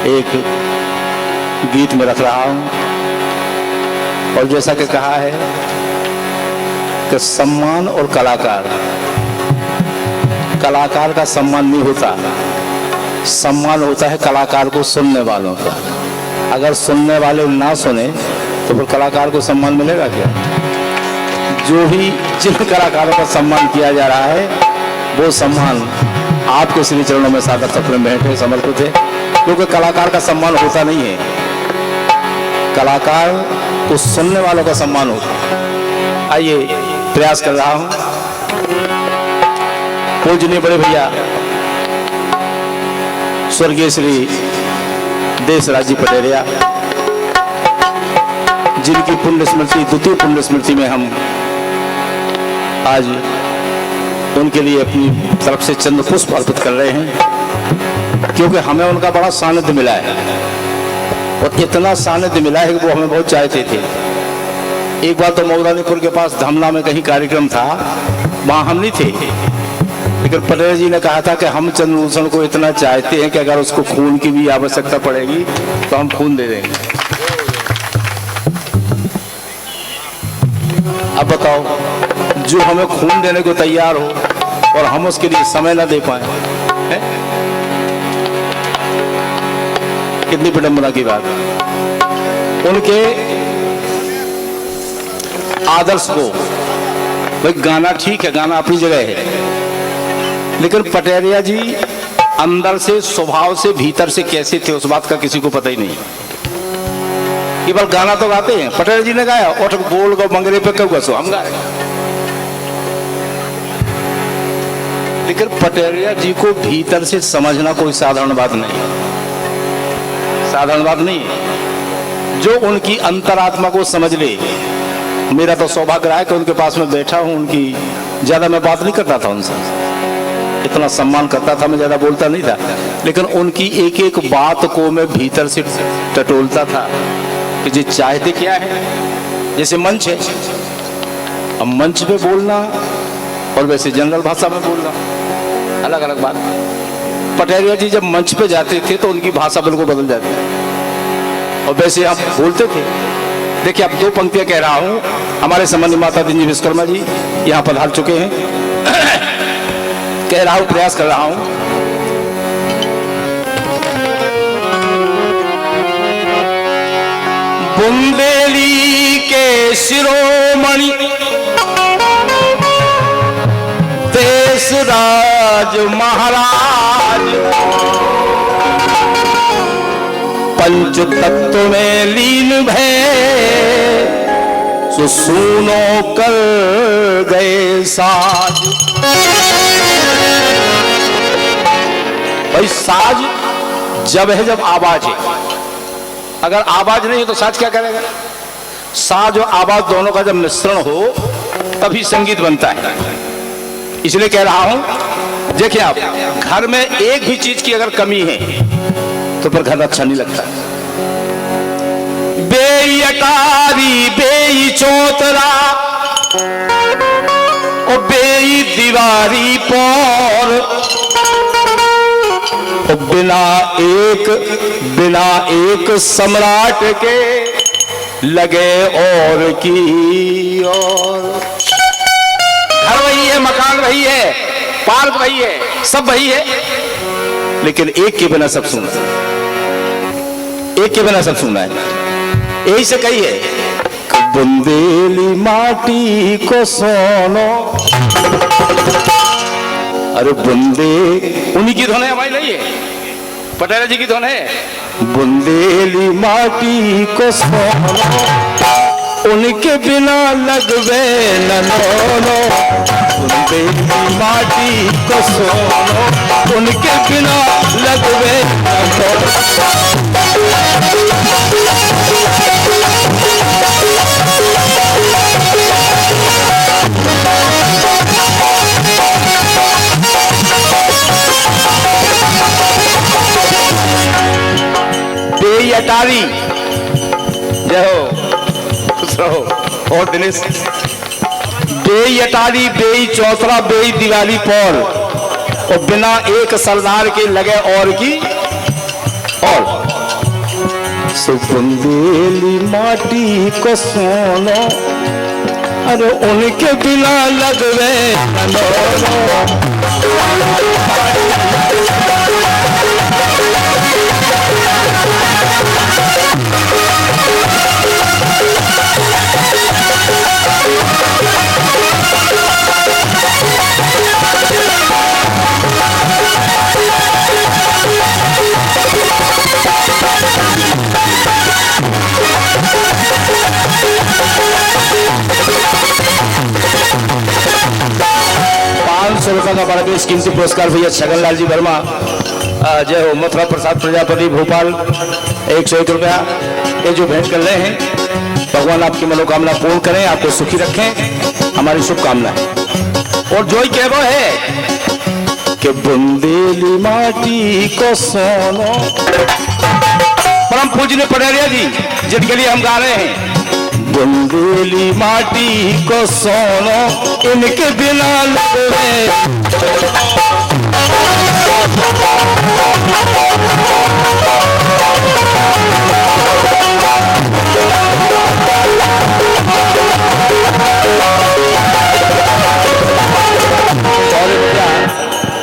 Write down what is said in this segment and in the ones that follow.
एक गीत में रख रहा हूं। और जैसा कि कहा है कि सम्मान और कलाकार का सम्मान नहीं होता, सम्मान होता है कलाकार को सुनने वालों का। अगर सुनने वाले ना सुने तो फिर कलाकार को सम्मान मिलेगा क्या? जो भी जिन कलाकारों का सम्मान किया जा रहा है वो सम्मान आपके श्री चरणों में सादर सपने में बैठे समर्पित है, क्योंकि कलाकार का सम्मान होता नहीं है, कलाकार को सुनने वालों का सम्मान होता है। आइए प्रयास कर रहा हूं। पूजनीय बड़े भैया स्वर्गीय श्री देशराज जी पटेरिया, जिनकी पुण्य स्मृति, द्वितीय पुण्य स्मृति में हम आज उनके लिए अपनी तरफ से चंद पुष्प अर्पित कर रहे हैं, क्योंकि हमें उनका बड़ा सानिध्य मिला है। और इतना सानिध्य मिला है कि वो हमें बहुत चाहते थे। एक बार तो मौदानीपुर के पास धमला में कहीं कार्यक्रम था, वहां हम नहीं थे, लेकिन पटेल जी ने कहा था कि हम चंद्रभूषण को इतना चाहते हैं कि अगर उसको खून की भी आवश्यकता पड़ेगी तो हम खून दे देंगे। अब बताओ, जो हमें खून देने को तैयार हो और हम उसके लिए समय ना दे पाए, कितनी विडंबना की बात। उनके आदर्श को, भाई गाना ठीक है, गाना अपनी जगह है, लेकिन पटेरिया जी अंदर से, स्वभाव से, भीतर से कैसे थे उस बात का किसी को पता ही नहीं। केवल गाना तो गाते हैं, पटेरिया जी ने गाया और बोल गो मंगरे पे कब गसो हम गाए, लेकिन पटेरिया जी को भीतर से समझना कोई साधारण बात नहीं, साधारण बात नहीं है। जो उनकी अंतरात्मा को समझ ले, मेरा तो सौभाग्य रहा है कि उनके पास में बैठा हूं। उनकी ज्यादा मैं बात नहीं करता था उनसे, इतना सम्मान करता था, मैं ज्यादा बोलता नहीं था, लेकिन उनकी एक एक बात को मैं भीतर से टटोलता था कि जी चाहते क्या है। जैसे मंच है, अब मंच पे बोलना और वैसे जनरल भाषा में बोलना अलग अलग बात। पटेरिया जी जब मंच पे जाते थे तो उनकी भाषा बिल्कुल बदल जाती और वैसे आप बोलते थे। देखिए, अब दो पंक्तियां कह रहा हूं। हमारे सम्मानित माता दीन जी विश्वकर्मा जी यहां पधार चुके हैं। कह रहा हूं, प्रयास कर रहा हूं। बुंदेली के शिरोमणि देशराज महाराज, पंच तत्व में लीन भय, सो सुनो कर गए साज। भाई साज जब है जब आवाज है, अगर आवाज नहीं है तो साज क्या करेगा? साज और आवाज दोनों का जब मिश्रण हो तभी संगीत बनता है। इसलिए कह रहा हूं, देखिए आप, घर में एक भी चीज की अगर कमी है तो फिर घर अच्छा नहीं लगता। बेई अटारी, बेई चौतरा और बेई दीवारी पर, और बिना एक सम्राट के लगे और की और। घर वही है, मकान वही है, पार्क वही है, सब वही है, लेकिन एक के बिना सब सुना, एक के बिना सब सुना है। यही से कही है, बुंदेली माटी को सोनो। अरे बुंदे उन्हीं की धुन है, हमारी नहीं है, पटेल जी की धुन है। बुंदेली माटी को सोनो, उनके बिना लगवे न लोलो। बुंदेली माटी को सोनो, उनके बिना लगवे न लोलो। बेई अटारी, जय हो, खुश रहो। और दिनेश, बेई अटारी, बेई चौतरा, बेई दिवाली पर, और बिना एक सरदार के लगे और की और। सुबुंदेली माटी को सोनो, अरे उनके बिना लगवे ₹500 का बड़ा बेस कीमती पुरस्कार भैया छगनलाल जी वर्मा, जय हो। मथुरा प्रसाद प्रजापति भोपाल 101 रुपया ये जो भेंट कर रहे हैं, भगवान आपकी मनोकामना पूर्ण करें, आपको सुखी रखें, हमारी शुभकामना है। और जो ही कहो है कि बुंदेली माटी को सोनो, परम पूज्य पटेरिया जी जिनके लिए हम गा रहे हैं, बुंदेली माटी को सोनो इनके बिना लगवे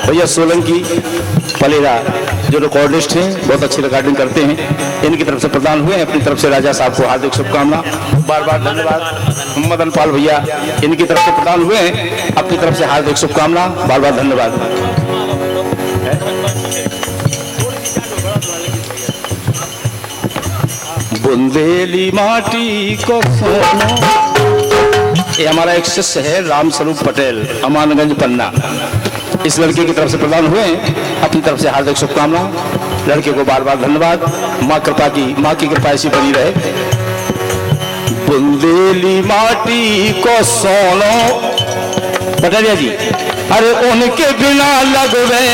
भैया सोलंकी पलेरा जो रिकॉर्डिस्ट हैं, बहुत अच्छी रिकॉर्डिंग करते हैं, इनकी तरफ से प्रदान हुए हैं। अपनी तरफ से राजा साहब को हार्दिक शुभकामना, बार बार धन्यवाद। मदन पाल भैया इनकी तरफ से प्रदान हुए हैं, अपनी तरफ से हार्दिक शुभकामना, बार बार धन्यवाद। बुंदेली माटी को सोनो, ये हमारा एक शिष्य है राम स्वरूप पटेल, अमानगंज पन्ना, इस लड़के की तरफ से प्रदान हुए हैं, अपनी तरफ से हार्दिक शुभकामना। लड़के को बार बार धन्यवाद। माँ की कृपा ऐसी बनी रहे। बुंदेली माटी को सोनो पटेरिया जी, अरे उनके बिना लगवे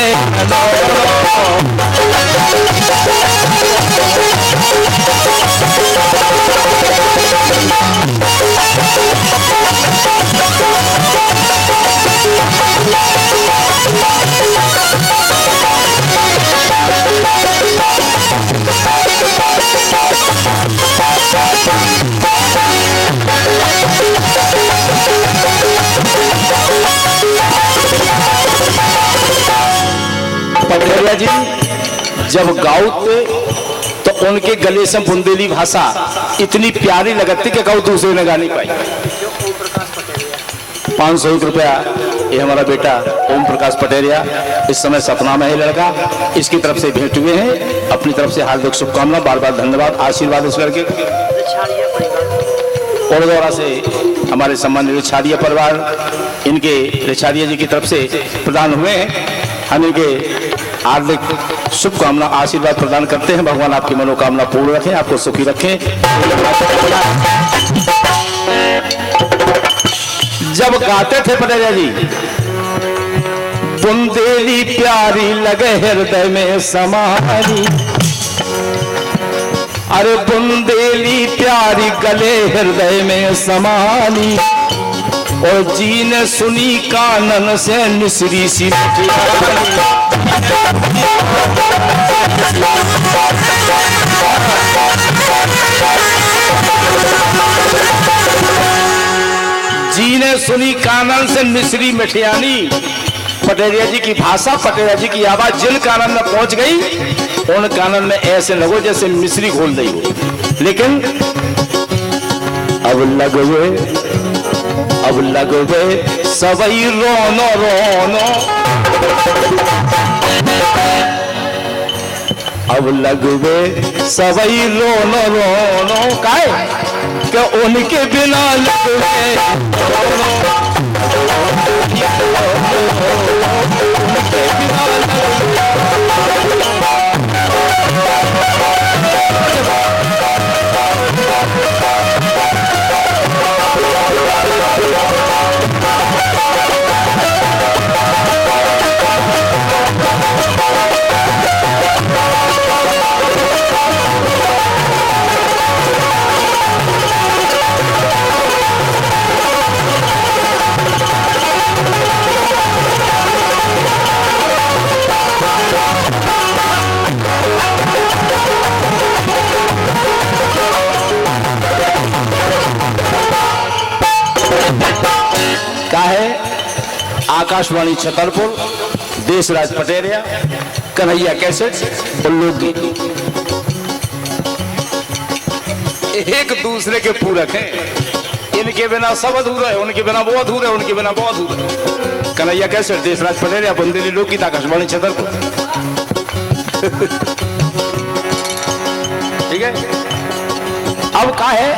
पटेरिया जी जब गाउते तो उनके गले से बुंदेली भाषा इतनी प्यारी लगती कि गाँव दूसरे ने गा नहीं पाई। 501 रुपया ये हमारा बेटा ओम प्रकाश पटेरिया, इस समय सपना में है लड़का, इसकी तरफ से भेंट हुए हैं, अपनी तरफ से हार्दिक शुभकामना, बार बार धन्यवाद, आशीर्वाद इस लड़के। और दौरा से हमारे सम्मानित रिछाड़िया परिवार, इनके रिछाड़िया जी की तरफ से प्रदान हुए हैं, हम इनके हार्दिक शुभकामना आशीर्वाद प्रदान करते हैं। भगवान आपकी मनोकामना पूर्ण रखें, आपको सुखी रखें। जब गाते थे पटेरिया जी, बुंदेली प्यारी लगे हृदय में समानी, अरे बुंदेली प्यारी गले हृदय में समानी, और जी ने सुनी कानन से निसरी सी जी ने सुनी कानन से मिश्री मिठियानी। पटेरिया जी की भाषा, पटेरिया जी की आवाज जिन कानन में पहुंच गई, उन कानन में ऐसे लगो जैसे मिश्री घोल दी हो। लेकिन अब लगवे सबई रोनो रोनो, अब लगवे सबई रोनो रोनो, काहे कि उनके बिना लगवे उनके बिना आकाशवाणी छतरपुर, देशराज पटेरिया, कन्हैया कैसेट और लोकगीत एक दूसरे के पूरक हैं। इनके बिना सब अधूरा है, उनके बिना वो अधूरा है, उनके बिना वो अधूरा है। कन्हैया कैसेट, देशराज पटेरिया, बुंदेली लोकगीत, आकाशवाणी छतरपुर। ठीक है। अब का है,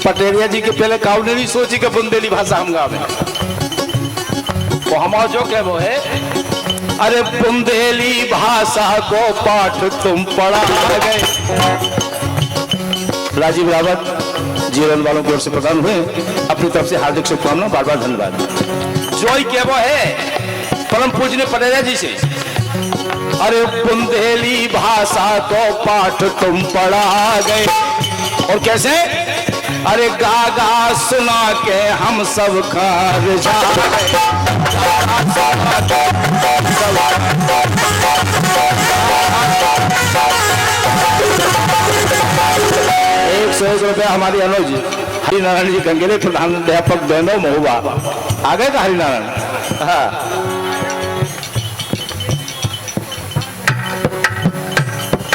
पटेरिया जी के पहले काउ ने नहीं सोची कि बुंदेली भाषा हम गावे, वो हमारा जो क्या वो है, अरे बुंदेली भाषा को पाठ तुम पढ़ा गए। राजीव रावत जीवन वालों की ओर से प्रदान हुए, अपनी तरफ से हार्दिक शुभकामनाएं, बार बार धन्यवाद। जो क्या वो है परम पूजनीय पटेरिया जी से, अरे बुंदेली भाषा को पाठ तुम पढ़ा गए। और कैसे, अरे गागा सुना के हम सब खार जा गए। 101 रुपया हमारी अनुज हरिनारायण जी गंगेले, प्रधानाध्यापक बहनों महुआ आ गए का हरिनारायण। हाँ,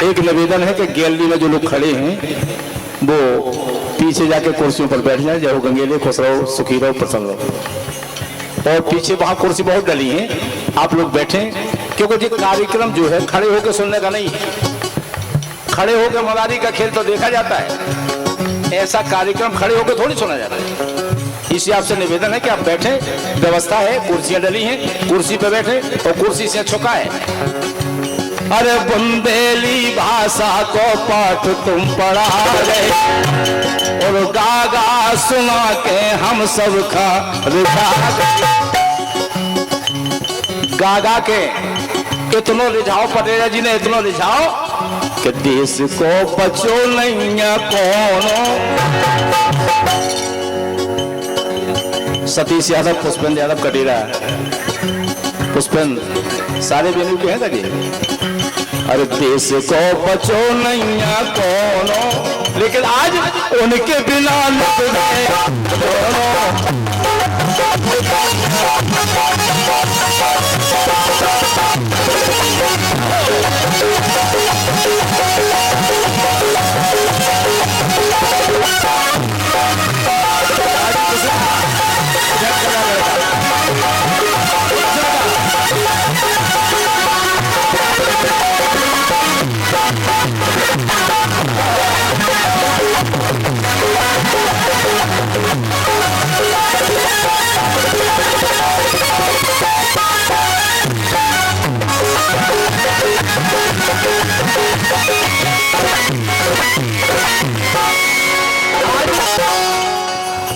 एक निवेदन है कि गैलरी में जो लोग खड़े हैं वो पीछे जाके कुर्सियों पर बैठ जाए, जय हो गंगेले, खुश रहो, सुखी रहो, प्रसन्न रहो। और पीछे वहां कुर्सी बहुत डली हैं, आप लोग बैठे, क्योंकि ये कार्यक्रम जो है खड़े होकर सुनने का नहीं है। खड़े होकर मदारी का खेल तो देखा जाता है, ऐसा कार्यक्रम खड़े होकर थोड़ी सुना जाता है। इसी आपसे निवेदन है कि आप बैठे, व्यवस्था है, कुर्सियां डली हैं, कुर्सी पे बैठे और कुर्सी से झुका है। अरे बुंदेली भाषा को पाठ तुम पढ़ा गए, और गागा सुना के हम सब खा रिझा गए। गागा के इतनो रिझाओ, पटेरिया जी ने इतनो रिझाओ कि देश को बचो नहीं कौनो। सतीश यादव, पुष्पेंद्र यादव कटेरा, पुष्पेंद्र सारे बेनू के हैं का जी। अरे देश को बचो नहीं कौनो, लेकिन आज उनके बिना लुट गए दोनों।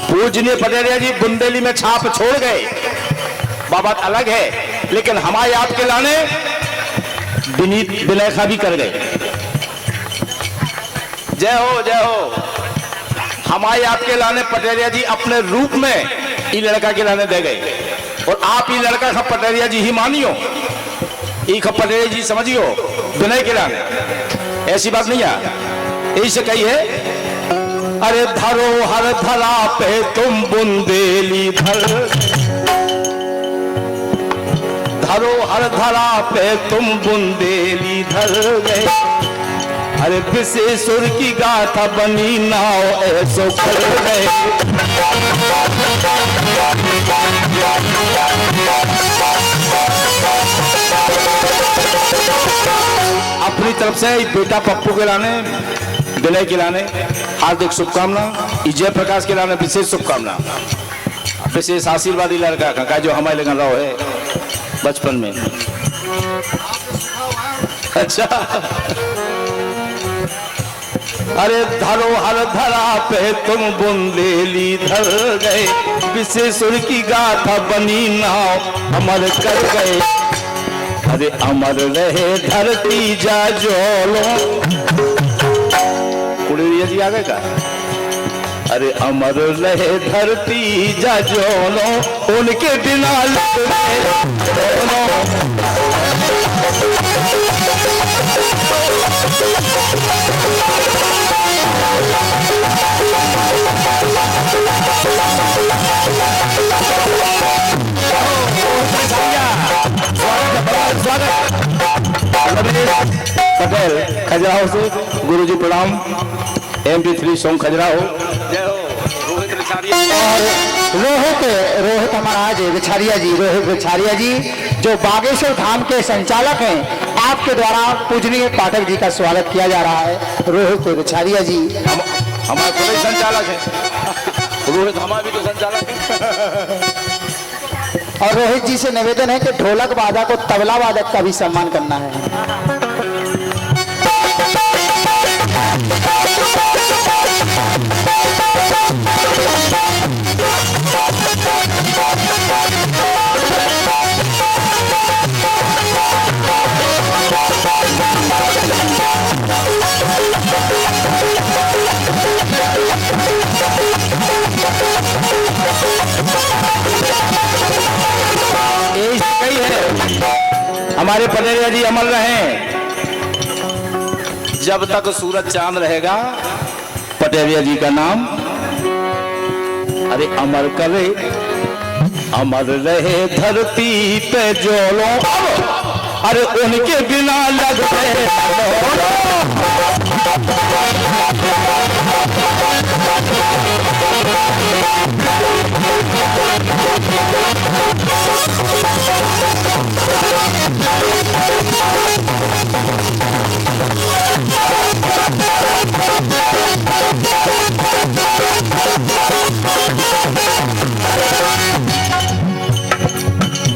पूजनीय पटेरिया जी बुंदेली में छाप छोड़ गए, बात अलग है, लेकिन हमारे आपके लाने विनीत विलेखा भी कर गए। जय हो, जय हो। हमारे आपके लाने पटेरिया जी अपने रूप में ये लड़का के लाने दे गए, और आप ये लड़का का पटेरिया जी ही मानियो, ये पटेरिया जी समझियो विनय के लाने, ऐसी बात नहीं है। यही से कही है, अरे धरोहर धरा पे तुम बुंदेली धर, धरोहर धरा पे तुम बुंदेली धर गए। अरे विशेषुर की गाथा बनी नाव ऐसो कर गए। अपनी तरफ से बेटा पप्पू के लाने, विनय के लाने हार्दिक शुभकामना, जय प्रकाश के लाने विशेष शुभकामना, विशेष आशीर्वाद लड़का का जो हमारे लगन रहो है बचपन में। अच्छा, अरे धरोहर धरा पे तुम बुंदेली धर गए, विशेषुर की गाथा बनी नाव अमर कर गए। अरे अमर रहे धरती जा जोलो, कुड़िया जी आ गए का। अरे अमर रहे धरती जा जोलो, उनके बिना लुट गए दोनों। पटेल खजुराहो से, गुरुजी प्रणाम। MP3 song Khajuraho. जय हो। रोहित रिछारिया और रोहित महाराज रिछारिया जी, रोहित रिछारिया जी जो बागेश्वर धाम के संचालक हैं, आपके द्वारा पूजनीय पाठक जी का स्वागत किया जा रहा है। रोहित रिछारिया जी हमारे पूरे संचालक है। रोहित हमारा भी तो संचालक है। और रोहित जी से निवेदन है कि ढोलक वादक को तबला वादक का भी सम्मान करना है। हमारे पटेरिया जी अमल रहे, जब तक सूरज चांद रहेगा पटेरिया जी का नाम अरे अमर करे, अमर रहे धरती पे जोलो, अरे उनके बिना लगते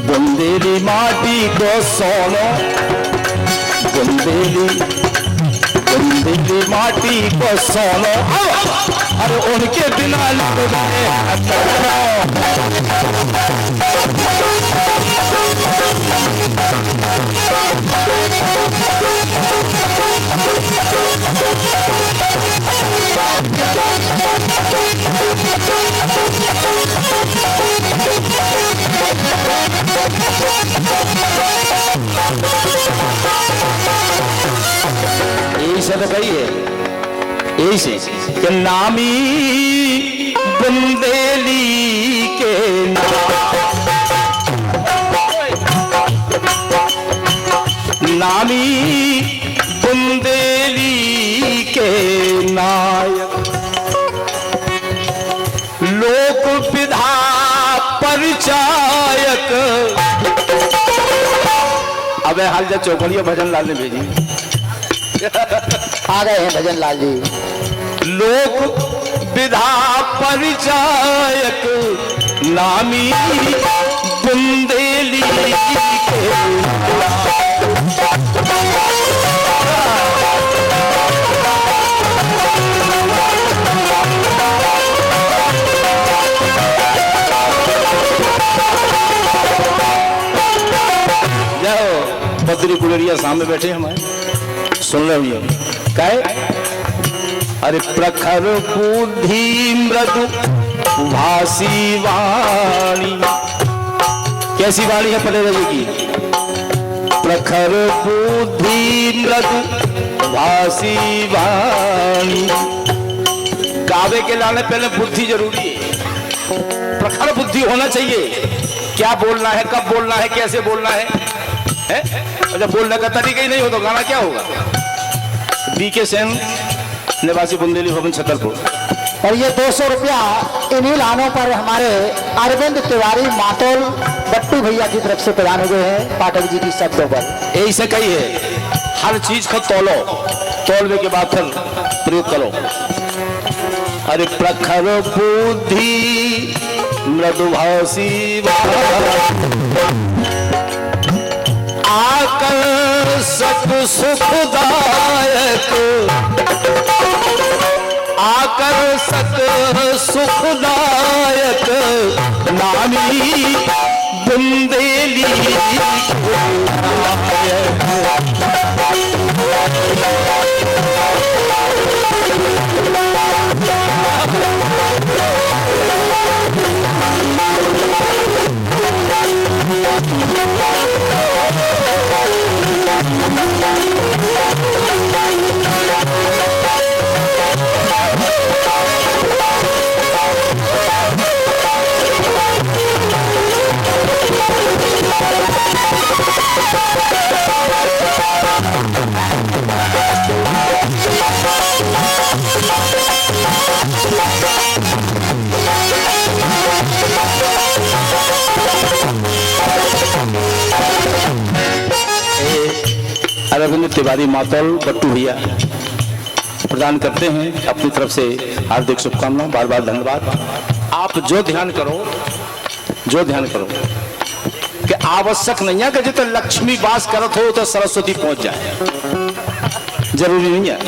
बुंदेली माटी को सोनो, बुंदेली माटी को सोनो, अरे उनके बिना लग गए। यही से तो कहिए, यही से कि नामी बुंदेली के नामी बुंदेली के नायक, लोक विधा परिचायक। अबे हाल जा चौकड़िया भजन लाल ने भेजी, आ गए हैं भजन लाल जी। लोक विधा परिचायक, नामी बुंदेली के बद्री कुलरिया सामने बैठे हमारे, सुन रहे हो क्या? अरे प्रखर बुद्धि मृदु भासी वाणी, कैसी वाणी है पटेल जी की? प्रखर बुद्धि मृदु भासी वाणी। गावे के लाने पहले बुद्धि जरूरी है, प्रखर बुद्धि होना चाहिए। क्या बोलना है, कब बोलना है, कैसे बोलना है, जब बोलने का तरीका ही नहीं हो तो गाना क्या होगा? BK सेन, निवासी बुंदेली भवन छतरपुर। और ये 200 रुपया इन्हीं लानों पर हमारे अरविंद तिवारी मातोल बट्टू भैया की तरफ से प्रदान हुए हैं पाठक जी की शब्दों पर। यही से कही है, हर चीज को तोलो, तोलने के बाद फिर प्रयोग करो। अरे प्रखर बुद्धि मृदुभासी आकर्षक सुखदायक, आकर्षक सुखदायक, नामी बुंदेली अरविंद तिवारी मातौल बट्टू भैया प्रदान करते हैं अपनी तरफ से हार्दिक शुभकामनाएं, बार बार धन्यवाद। आप जो ध्यान करो कि आवश्यक नहीं है कि जितना लक्ष्मी वास करत हो तो सरस्वती पहुंच जाए, जरूरी नहीं है।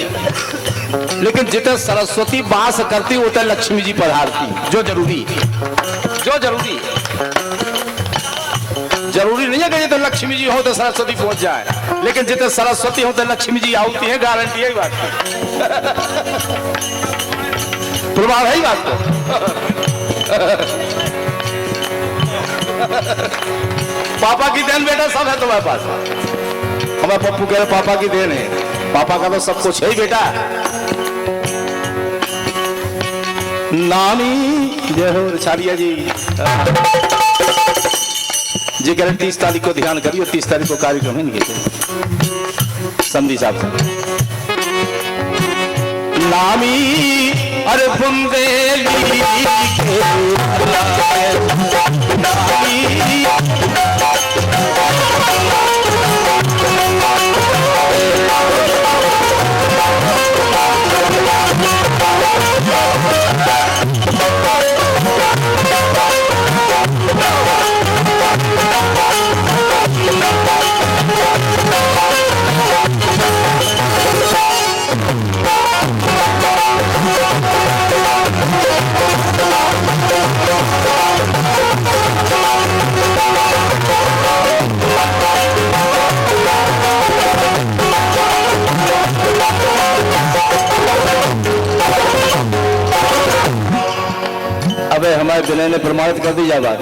लेकिन जितना सरस्वती वास करती वो तो लक्ष्मी जी पधारती, जो जरूरी नहीं है कि जितना लक्ष्मी जी हो तो सरस्वती पहुंच जाए, लेकिन जितने सरस्वती हो तो लक्ष्मी जी आती है, गारंटी है बात प्रभाव है बात को। पापा की देन बेटा सब है तुम्हारे पास। हमारे पप्पू कह रहे पापा की देन है, पापा का तो सब कुछ है ही बेटा। नानी जय हो छारिया जी कह रहे 30 तारीख को ध्यान करिए, 30 तारीख को कार्यक्रम है नहीं समझी साहब नामी अरे बुंदेली अबे हमारे विनय ने प्रमाणित कर दी जा बात।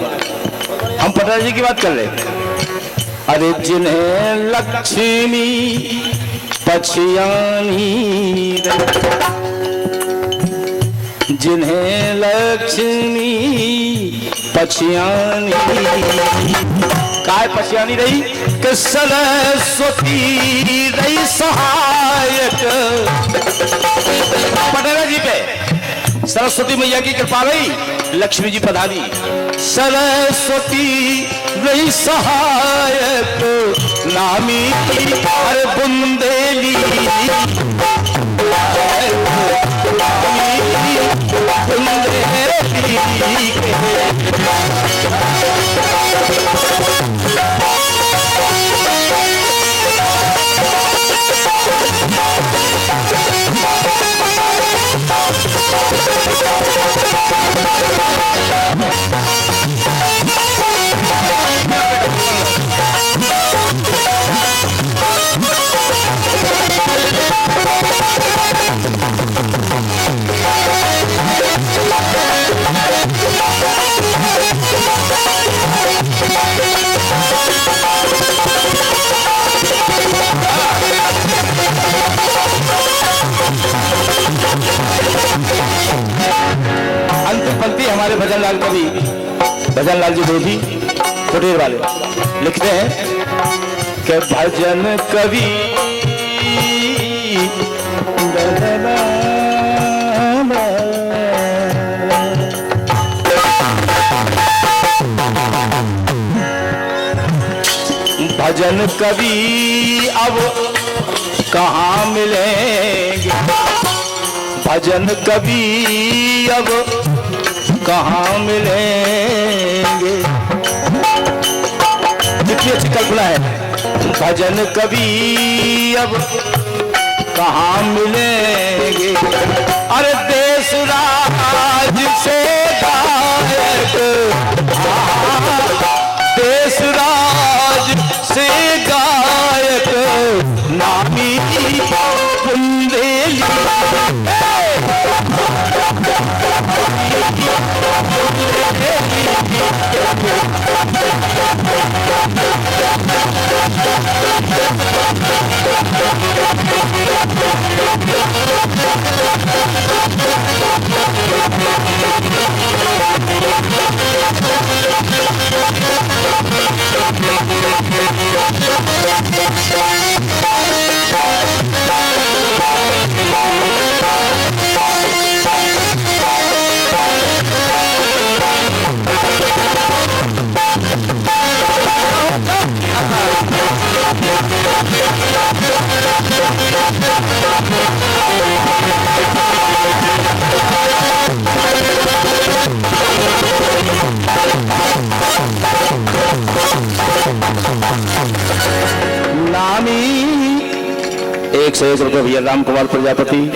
हम पटना जी की बात कर रहे। अरे जिन्हें लक्ष्मी पछियानी, जिन्हें लक्ष्मी पछियानी, काय पछियानी रही कि सरस्वती रही सहायक। पटना जी पे सरस्वती मैया की कृपा रही, लक्ष्मी जी पधारी, सरस्वती रही सहायक। नामी अरे बुंदेली पंक्ति हमारे भजन लाल कवि भजन लाल जी देवी कुटीर वाले लिखते हैं कि भजन कवि भजन कवि अब कहाँ मिलेंगे, भजन कवि अब कहाँ मिलेंगे। कितनी अच्छी कल्पना है, भजन कवि अब कहाँ मिलेंगे। अरे देश राज से गायक, देश राज से गायक, नामी बुंदेली 101 रुपये भैया राम कुमार प्रजापति।